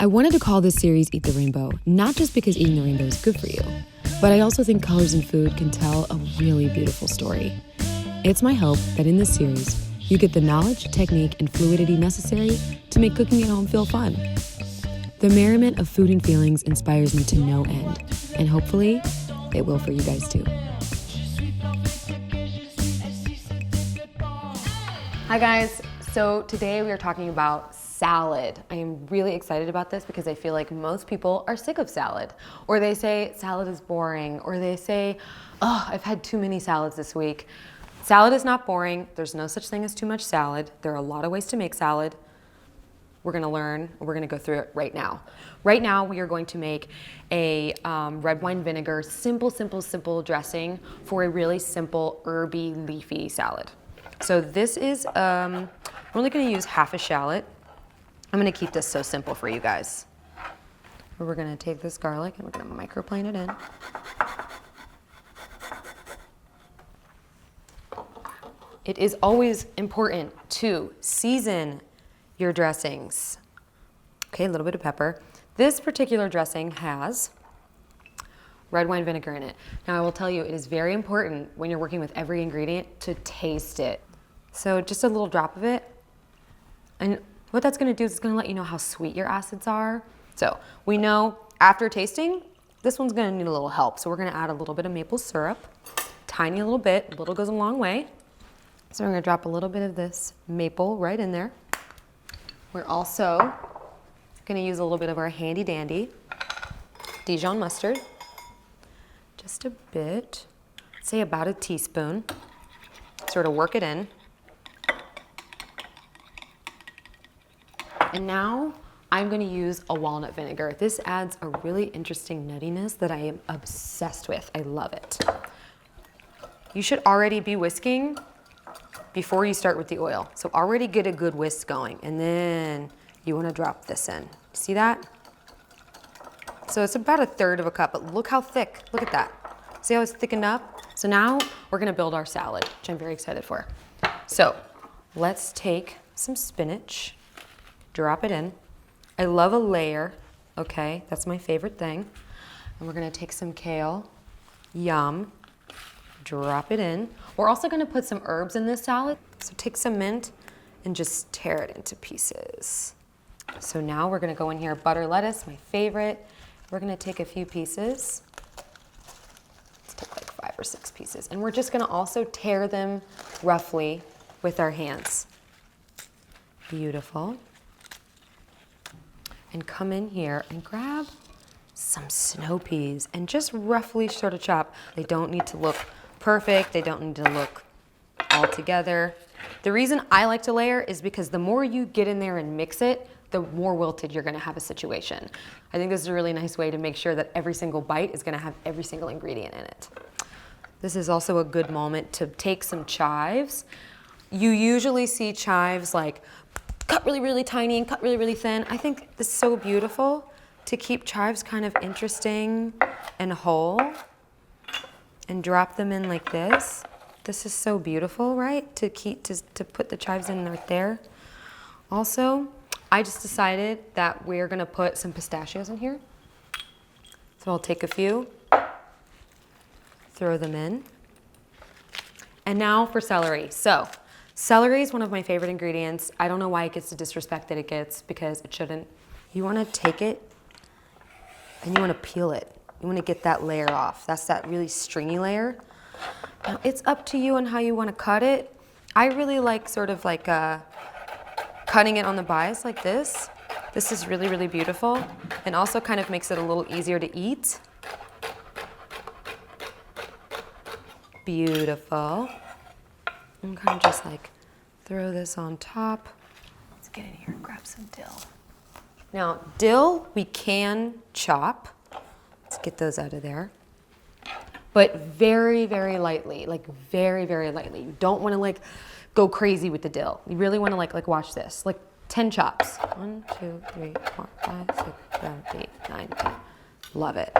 I wanted to call this series Eat the Rainbow, not just because eating the rainbow is good for you, but I also think colors in food can tell a really beautiful story. It's my hope that in this series, you get the knowledge, technique, and fluidity necessary to make cooking at home feel fun. The merriment of food and feelings inspires me to no end, and hopefully, it will for you guys too. Hi guys, so today we are talking about salad. I am really excited about this because I feel like most people are sick of salad, or they say salad is boring, or they say, oh, I've had too many salads this week. Salad is not boring. There's no such thing as too much salad. There are a lot of ways to make salad. We're gonna learn, we're gonna go through it right now. Right now, we are going to make a red wine vinegar, simple dressing for a really simple, herby, leafy salad. So this is, I'm only gonna use half a shallot. I'm gonna keep this so simple for you guys. We're gonna take this garlic and we're gonna microplane it in. It is always important to season your dressings. Okay, a little bit of pepper. This particular dressing has red wine vinegar in it. Now I will tell you, it is very important when you're working with every ingredient to taste it. So just a little drop of it. And what that's gonna do is it's gonna let you know how sweet your acids are. So we know after tasting, this one's gonna need a little help. So we're gonna add a little bit of maple syrup, tiny little bit, a little goes a long way. So we're gonna drop a little bit of this maple right in there. We're also gonna use a little bit of our handy dandy Dijon mustard. Just a bit, say about a teaspoon. Sort of work it in. And now I'm gonna use a walnut vinegar. This adds a really interesting nuttiness that I am obsessed with. I love it. You should already be whisking before you start with the oil. So already get a good whisk going, and then you wanna drop this in. See that? So it's about 1/3 of a cup, but look how thick, look at that. See how it's thickened up? So now we're gonna build our salad, which I'm very excited for. So let's take some spinach, drop it in. I love a layer, okay? That's my favorite thing. And we're gonna take some kale, yum, drop it in. We're also gonna put some herbs in this salad. So take some mint and just tear it into pieces. So now we're gonna go in here, butter lettuce, my favorite. We're gonna take a few pieces. Let's take like 5 or 6 pieces. And we're just gonna also tear them roughly with our hands. Beautiful. And come in here and grab some snow peas and just roughly sort of chop. They don't need to look perfect. They don't need to look all together. The reason I like to layer is because the more you get in there and mix it, the more wilted you're gonna have a situation. I think this is a really nice way to make sure that every single bite is gonna have every single ingredient in it. This is also a good moment to take some chives. You usually see chives like cut really tiny and cut really thin. I think this is so beautiful to keep chives kind of interesting and whole and drop them in like this. This is so beautiful, right? To put the chives in right there. Also, I just decided that we're gonna put some pistachios in here. So I'll take a few, throw them in. And now for celery. So celery is one of my favorite ingredients. I don't know why it gets the disrespect that it gets, because it shouldn't. You wanna take it and you wanna peel it. You wanna get that layer off. That's that really stringy layer. Now it's up to you on how you wanna cut it. I really like sort of like cutting it on the bias like this. This is really beautiful, and also kind of makes it a little easier to eat. Beautiful. And kind of just like throw this on top. Let's get in here and grab some dill. Now, dill we can chop. Let's get those out of there. But very lightly, like very lightly. You don't want to like go crazy with the dill. You really want to like watch this, like 10 chops. 1, 2, 3, 4, 5, 6, 7, 8, 9, 10. Love it.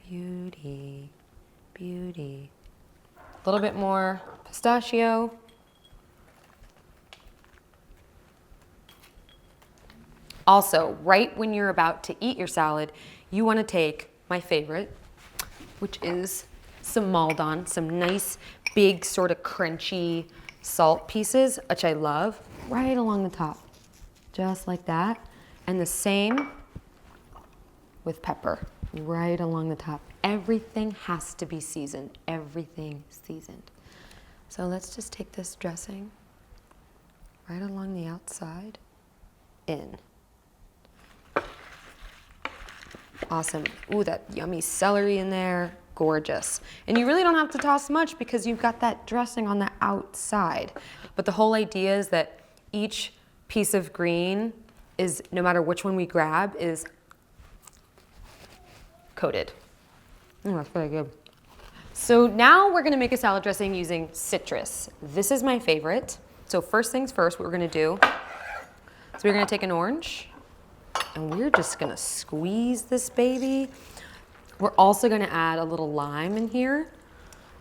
Beauty. A little bit more pistachio. Also, right when you're about to eat your salad, you want to take my favorite, which is some maldon, some nice big sort of crunchy salt pieces, which I love, right along the top, just like that. And the same with pepper, right along the top. Everything has to be seasoned, everything seasoned. So let's just take this dressing right along the outside, in. Awesome. Ooh, that yummy celery in there. Gorgeous. And you really don't have to toss much because you've got that dressing on the outside. But the whole idea is that each piece of green is, no matter which one we grab, is coated. That's really good. So now we're gonna make a salad dressing using citrus. This is my favorite. So first things first, what we're gonna do is we're gonna take an orange and we're just gonna squeeze this baby. We're also gonna add a little lime in here.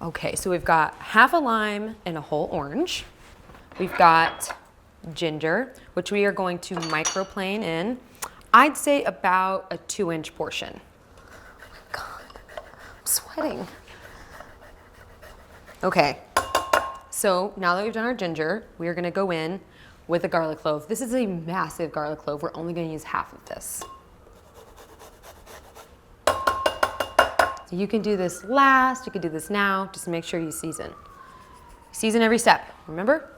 Okay, so we've got half a lime and a whole orange. We've got ginger, which we are going to microplane in. I'd say about a 2-inch portion. Oh my God, I'm sweating. Okay, so now that we've done our ginger, we are gonna go in with a garlic clove. This is a massive garlic clove. We're only gonna use half of this. So you can do this last, you can do this now, just make sure you season. Season every step, remember?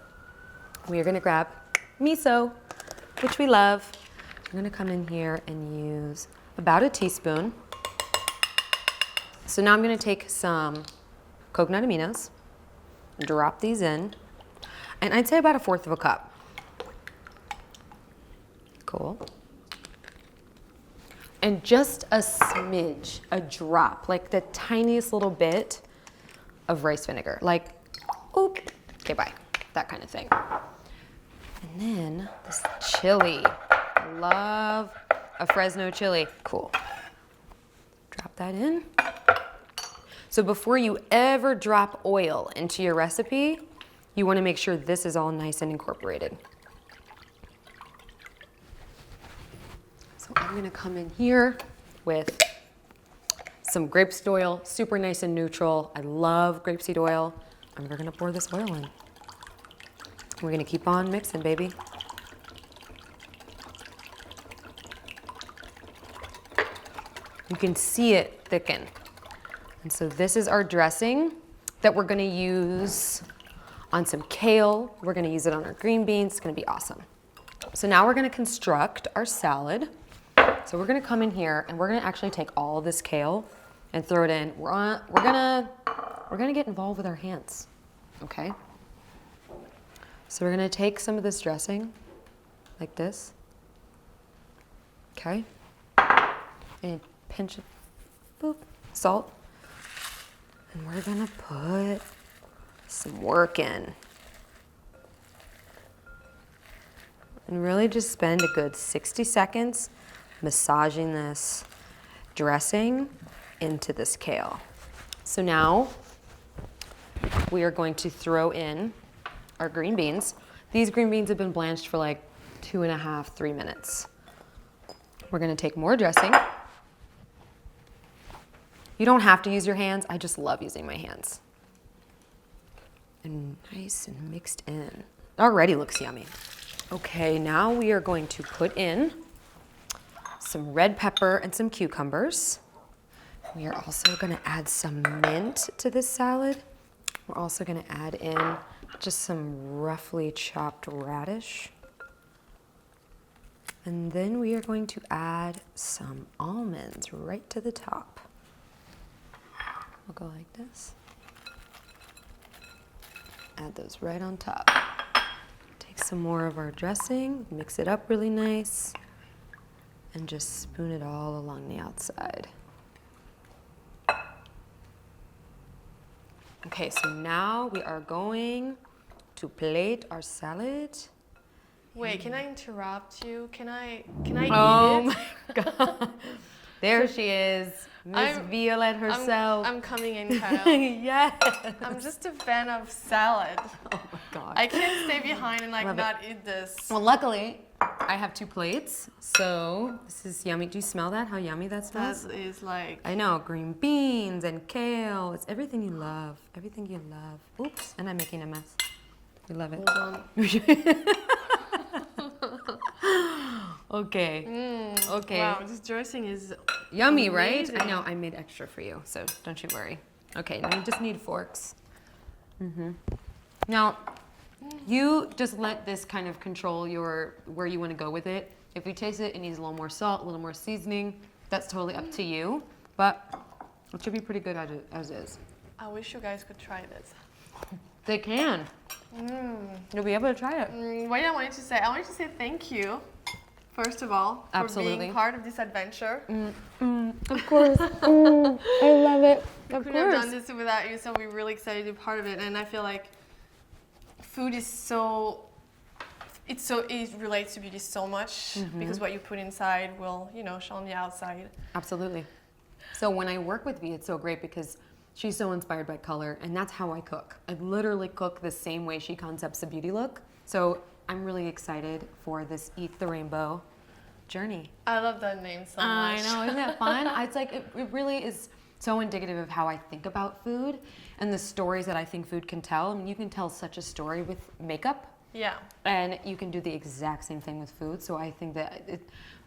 We are gonna grab miso, which we love. We're gonna come in here and use about a teaspoon. So now I'm gonna take some coconut aminos, drop these in, and I'd say about 1/4 of a cup. Cool. And just a smidge, a drop, like the tiniest little bit of rice vinegar. Like, oop, okay, bye, that kind of thing. And then this chili. I love a Fresno chili. Cool. Drop that in. So before you ever drop oil into your recipe, you want to make sure this is all nice and incorporated. So I'm gonna come in here with some grapeseed oil, super nice and neutral. I love grapeseed oil. And we're gonna pour this oil in. We're gonna keep on mixing, baby. You can see it thicken. And so this is our dressing that we're gonna use on some kale. We're gonna use it on our green beans. It's gonna be awesome. So now we're gonna construct our salad. So we're gonna come in here and we're gonna actually take all of this kale and throw it in. We're gonna get involved with our hands, okay? So we're gonna take some of this dressing like this, okay? And pinch it, boop, salt. And we're gonna put some work in. And really just spend a good 60 seconds massaging this dressing into this kale. So now we are going to throw in our green beans. These green beans have been blanched for like 2.5, 3 minutes. We're gonna take more dressing. You don't have to use your hands. I just love using my hands. And nice and mixed in. Already looks yummy. Okay, now we are going to put in some red pepper and some cucumbers. We are also gonna add some mint to this salad. We're also gonna add in just some roughly chopped radish. And then we are going to add some almonds right to the top. We'll go like this. Add those right on top. Take some more of our dressing, mix it up really nice, and just spoon it all along the outside. Okay, so now we are going to plate our salad. Wait, can I interrupt you? Can I eat it? Oh my God. There she is, Miss Violet herself. I'm coming in, Kyle. Yes. I'm just a fan of salad. Oh my God. I can't stay behind and not eat this. Well, luckily, I have 2 plates, so this is yummy. Do you smell that? How yummy that smells? That is like. I know, green beans and kale. It's everything you love. Everything you love. Oops, and I'm making a mess. You love it. Hold on. Okay. Okay. Wow, this dressing is Yummy, right? amazing. I know, I made extra for you, so don't you worry. Okay, now you just need forks. Now, you just let this kind of control where you want to go with it. If you taste it needs a little more salt, a little more seasoning, that's totally up to you. But it should be pretty good as is. I wish you guys could try this. They can. You'll be able to try it. What I wanted to say, I wanted to say thank you, first of all, for Absolutely. being part of this adventure. Of course. I love it. Of Couldn't have done course. this without you, so we're really excited to be part of it. And I feel like food is so, it relates to beauty so much because what you put inside will, show on the outside. Absolutely. So when I work with V, it's so great because she's so inspired by color, and that's how I cook. I literally cook the same way she concepts a beauty look. So I'm really excited for this Eat the Rainbow journey. I love that name so much. I know, isn't it fun? It's like, it really is so indicative of how I think about food and the stories that I think food can tell. I mean, you can tell such a story with makeup, Yeah. and you can do the exact same thing with food. So I think that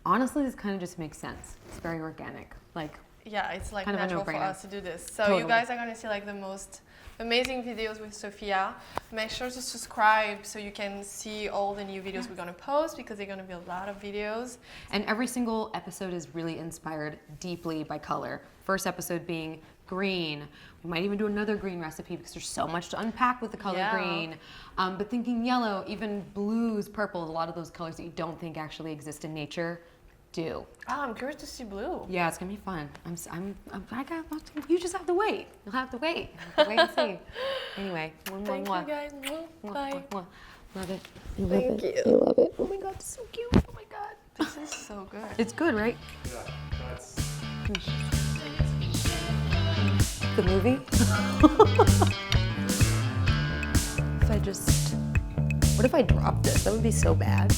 honestly, this kind of just makes sense. It's very organic. Like, Yeah, it's like kind of a natural for no-brainer. us to do this. So Totally. you guys are going to see like the most amazing videos with Sophia. Make sure to subscribe so you can see all the new videos we're going to post because they're going to be a lot of videos. and every single episode is really inspired deeply by color. First episode being green. We might even do another green recipe because there's so much to unpack with the color Yeah. green. But thinking yellow, even blues, purples, a lot of those colors that you don't think actually exist in nature do. Oh, I'm curious to see blue. Yeah, it's gonna be fun. You just have to wait. You'll have to wait. Wait and see. Anyway, Thank you guys. Bye. Love it. Thank you. I love it. Oh my god, it's so cute. Oh my god. This is so good. It's good, right? Yeah, that's. The movie? What if I drop this? That would be so bad.